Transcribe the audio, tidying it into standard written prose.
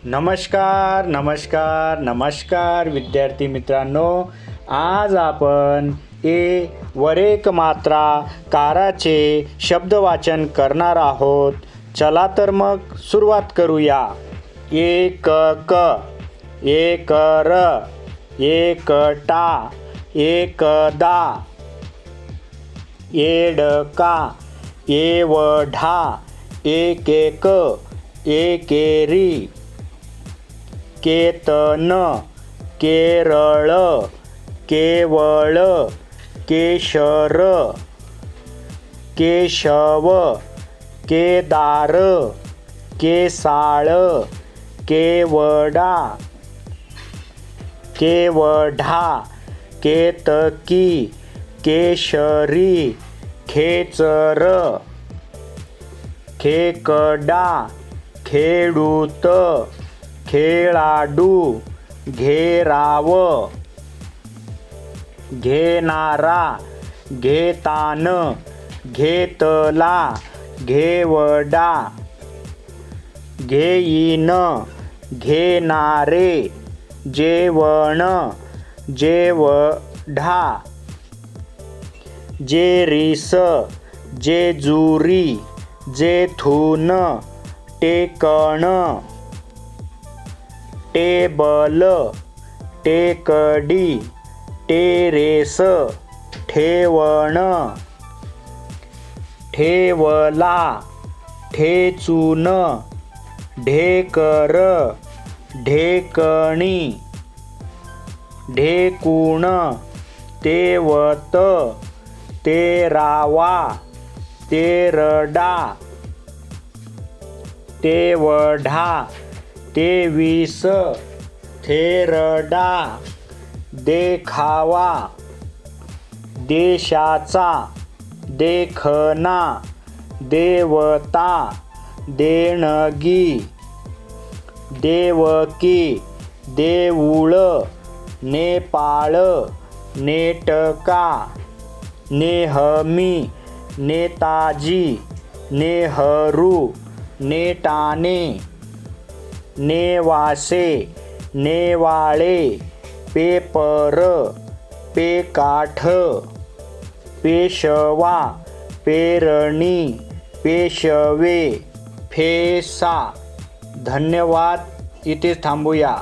नमस्कार नमस्कार नमस्कार विद्यार्थी मित्रांनो, आज आपण वर एक मात्रा काराचे शब्दवाचन करणार आहोत. चला तर मग सुरुवात करूया. एक क, एक र, एकटा, एकदा, एडका, एवढा, एकेक, एकेरी, केतन, केरळ, केवळ, केशर, केशव, केदार, केसाळ, केवडा, केवढा, केतकी, केशरी, खेचर, खेकडा, खेडूत, खेळाडू, घेराव, घेणारा, घेतान, घेतला, घेवडा, घेईन, घेणारे, जेवण, जेवढा, जेरीस, जेजुरी, जेथून, टेकण, टेबल, टेकडी, टेरेस, ठेवण, ठेवला, ठेचून, ढेकर, ढेकणी, ढेकूण, तेवत, तेरावा, तेरडा, तेवढा, तेवीस, थेरडा, देखावा, देशाचा, देखना, देवता, देणगी, देवकी, देऊळ, नेपाळ, नेटका, नेहमी, नेताजी, नेहरू, नेटाने, नेवासे, नेवाळे, पेपर, पेकाठ, पेशवा, पेरणी, पेशवे, फेसा. धन्यवाद. इथे थांबूया.